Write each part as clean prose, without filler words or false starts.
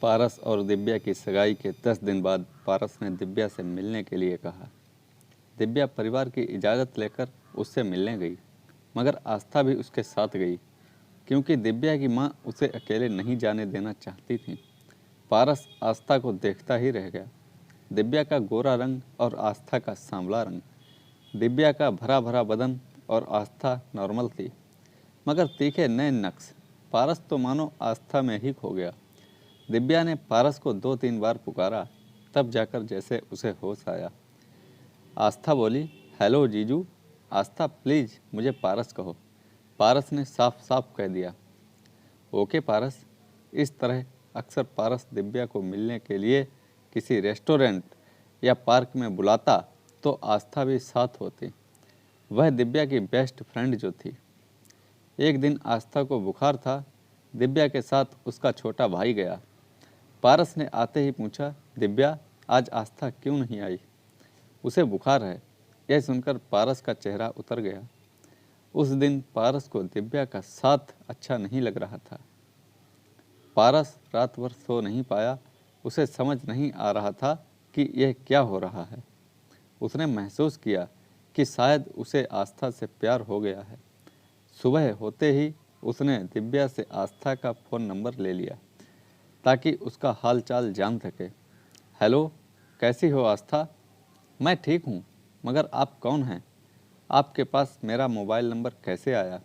पारस और दिव्या की सगाई के 10 दिन बाद पारस ने दिव्या से मिलने के लिए कहा। दिव्या परिवार की इजाज़त लेकर उससे मिलने गई, मगर आस्था भी उसके साथ गई, क्योंकि दिव्या की माँ उसे अकेले नहीं जाने देना चाहती थी। पारस आस्था को देखता ही रह गया। दिव्या का गोरा रंग और आस्था का सांवला रंग, दिव्या का भरा भरा बदन और आस्था नॉर्मल थी, मगर तीखे नए नक्श। पारस तो मानो आस्था में ही खो गया। दिव्या ने पारस को 2-3 बार पुकारा, तब जाकर जैसे उसे होश आया। आस्था बोली, हेलो जीजू। आस्था, प्लीज़ मुझे पारस कहो। पारस ने साफ साफ कह दिया। ओके पारस। इस तरह अक्सर पारस दिव्या को मिलने के लिए किसी रेस्टोरेंट या पार्क में बुलाता तो आस्था भी साथ होती। वह दिव्या की बेस्ट फ्रेंड जो थी। एक दिन आस्था को बुखार था। दिव्या के साथ उसका छोटा भाई गया। पारस ने आते ही पूछा, दिव्या आज आस्था क्यों नहीं आई? उसे बुखार है। यह सुनकर पारस का चेहरा उतर गया। उस दिन पारस को दिव्या का साथ अच्छा नहीं लग रहा था। पारस रात भर सो नहीं पाया। उसे समझ नहीं आ रहा था कि यह क्या हो रहा है। उसने महसूस किया कि शायद उसे आस्था से प्यार हो गया है। सुबह होते ही उसने दिव्या से आस्था का फ़ोन नंबर ले लिया ताकि उसका हाल चाल जान सके। हेलो, कैसी हो आस्था? मैं ठीक हूँ, मगर आप कौन हैं? आपके पास मेरा मोबाइल नंबर कैसे आया?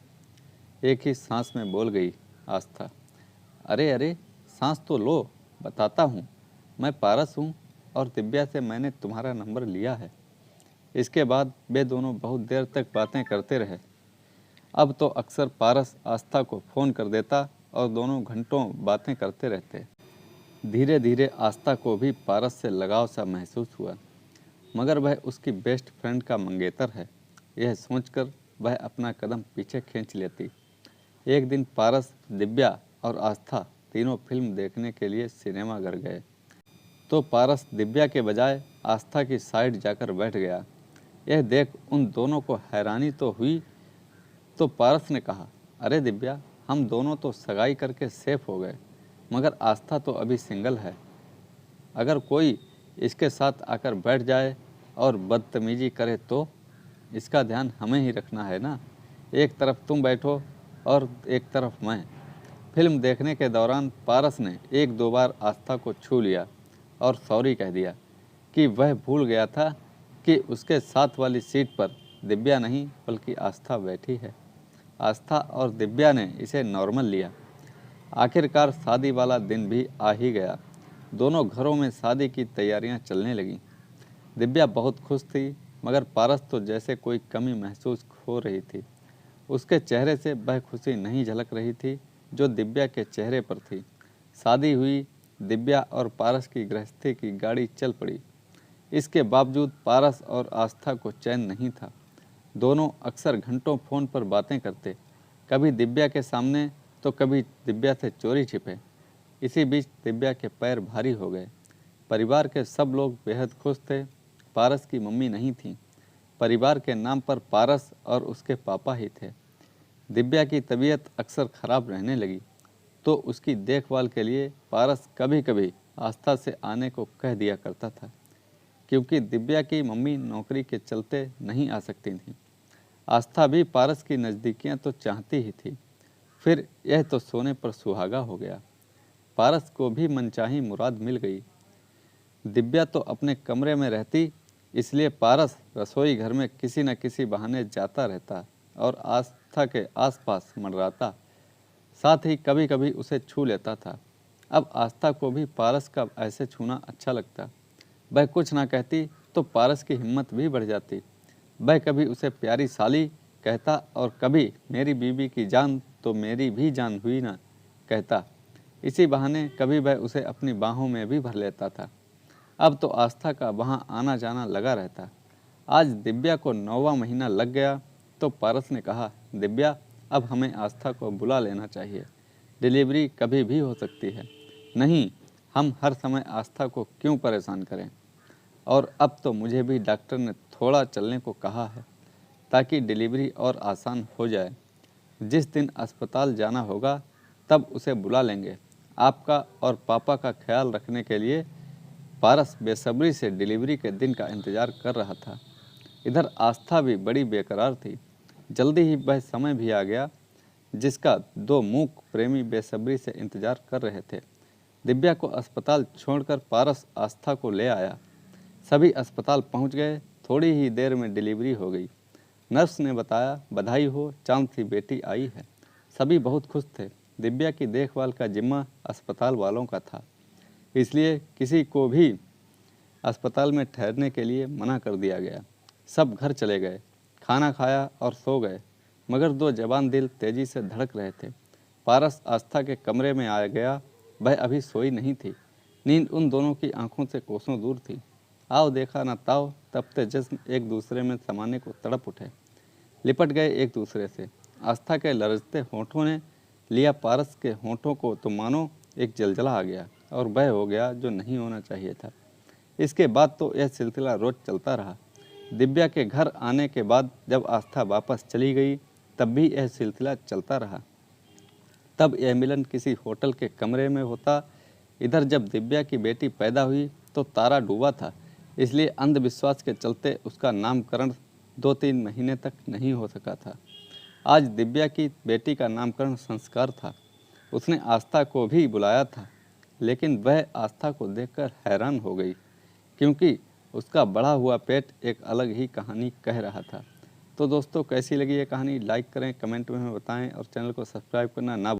एक ही सांस में बोल गई आस्था। अरे अरे, सांस तो लो, बताता हूँ। मैं पारस हूँ और दिव्या से मैंने तुम्हारा नंबर लिया है। इसके बाद वे दोनों बहुत देर तक बातें करते रहे। अब तो अक्सर पारस आस्था को फ़ोन कर देता और दोनों घंटों बातें करते रहते। धीरे धीरे आस्था को भी पारस से लगाव सा महसूस हुआ, मगर वह उसकी बेस्ट फ्रेंड का मंगेतर है, यह सोचकर वह अपना कदम पीछे खींच लेती। एक दिन पारस, दिव्या और आस्था तीनों फिल्म देखने के लिए सिनेमाघर गए, तो पारस दिव्या के बजाय आस्था की साइड जाकर बैठ गया। यह देख उन दोनों को हैरानी तो हुई, तो पारस ने कहा, अरे दिव्या, हम दोनों तो सगाई करके सेफ हो गए, मगर आस्था तो अभी सिंगल है। अगर कोई इसके साथ आकर बैठ जाए और बदतमीजी करे तो इसका ध्यान हमें ही रखना है ना। एक तरफ तुम बैठो और एक तरफ मैं। फिल्म देखने के दौरान पारस ने 1-2 बार आस्था को छू लिया और सॉरी कह दिया कि वह भूल गया था कि उसके साथ वाली सीट पर दिव्या नहीं बल्कि आस्था बैठी है। आस्था और दिव्या ने इसे नॉर्मल लिया। आखिरकार शादी वाला दिन भी आ ही गया। दोनों घरों में शादी की तैयारियां चलने लगीं। दिव्या बहुत खुश थी, मगर पारस तो जैसे कोई कमी महसूस हो रही थी। उसके चेहरे से वह खुशी नहीं झलक रही थी जो दिव्या के चेहरे पर थी। शादी हुई। दिव्या और पारस की गृहस्थी की गाड़ी चल पड़ी। इसके बावजूद पारस और आस्था को चैन नहीं था। दोनों अक्सर घंटों फ़ोन पर बातें करते, कभी दिव्या के सामने तो कभी दिव्या से चोरी छिपे। इसी बीच दिव्या के पैर भारी हो गए। परिवार के सब लोग बेहद खुश थे। पारस की मम्मी नहीं थी। परिवार के नाम पर पारस और उसके पापा ही थे। दिव्या की तबीयत अक्सर खराब रहने लगी, तो उसकी देखभाल के लिए पारस कभी कभी आस्था से आने को कह दिया करता था, क्योंकि दिव्या की मम्मी नौकरी के चलते नहीं आ सकती थी। आस्था भी पारस की नज़दीकियाँ तो चाहती ही थी। फिर यह तो सोने पर सुहागा हो गया। पारस को भी मनचाही मुराद मिल गई। दिव्या तो अपने कमरे में रहती, इसलिए पारस रसोई घर में किसी न किसी बहाने जाता रहता और आस्था के आसपास मंडराता। साथ ही कभी कभी उसे छू लेता था। अब आस्था को भी पारस का ऐसे छूना अच्छा लगता। वह कुछ ना कहती तो पारस की हिम्मत भी बढ़ जाती। वह कभी उसे प्यारी साली कहता और कभी मेरी बीवी की जान तो मेरी भी जान हुई ना कहता। इसी बहाने कभी वह उसे अपनी बाहों में भी भर लेता था। अब तो आस्था का वहाँ आना जाना लगा रहता। आज दिव्या को 9वां महीना लग गया, तो पारस ने कहा, दिव्या, अब हमें आस्था को बुला लेना चाहिए। डिलीवरी कभी भी हो सकती है। नहीं, हम हर समय आस्था को क्यों परेशान करें। और अब तो मुझे भी डॉक्टर ने थोड़ा चलने को कहा है, ताकि डिलीवरी और आसान हो जाए। जिस दिन अस्पताल जाना होगा तब उसे बुला लेंगे। आपका और पापा का ख्याल रखने के लिए पारस बेसब्री से डिलीवरी के दिन का इंतजार कर रहा था। इधर आस्था भी बड़ी बेकरार थी। जल्दी ही वह समय भी आ गया जिसका दो मूक प्रेमी बेसब्री से इंतजार कर रहे थे। दिव्या को अस्पताल छोड़कर पारस आस्था को ले आया। सभी अस्पताल पहुंच गए। थोड़ी ही देर में डिलीवरी हो गई। नर्स ने बताया, बधाई हो, चांद सी बेटी आई है। सभी बहुत खुश थे। दिव्या की देखभाल का जिम्मा अस्पताल वालों का था, इसलिए किसी को भी अस्पताल में ठहरने के लिए मना कर दिया गया। सब घर चले गए, खाना खाया और सो गए। मगर दो जवान दिल तेजी से धड़क रहे थे। पारस आस्था के कमरे में आ गया। वह अभी सोई नहीं थी। नींद उन दोनों की आंखों से कोसों दूर थी। आओ देखा न ताओ, तपते जिस्म एक दूसरे में समाने को तड़प उठे, लिपट गए एक दूसरे से। आस्था के लरजते होंठों ने लिया पारस के होंठों को तो मानो एक जलजला आ गया और वह हो गया जो नहीं होना चाहिए था। इसके बाद तो यह सिलसिला रोज चलता रहा। दिव्या के घर आने के बाद जब आस्था वापस चली गई तब भी यह सिलसिला चलता रहा। तब यह मिलन किसी होटल के कमरे में होता। इधर जब दिव्या की बेटी पैदा हुई तो तारा डूबा था, इसलिए अंधविश्वास के चलते उसका नामकरण 2-3 महीने तक नहीं हो सका था। आज दिव्या की बेटी का नामकरण संस्कार था। उसने आस्था को भी बुलाया था, लेकिन वह आस्था को देखकर हैरान हो गई, क्योंकि उसका बढ़ा हुआ पेट एक अलग ही कहानी कह रहा था। तो दोस्तों, कैसी लगी ये कहानी? लाइक करें, कमेंट में हमें बताएं और चैनल को सब्सक्राइब करना ना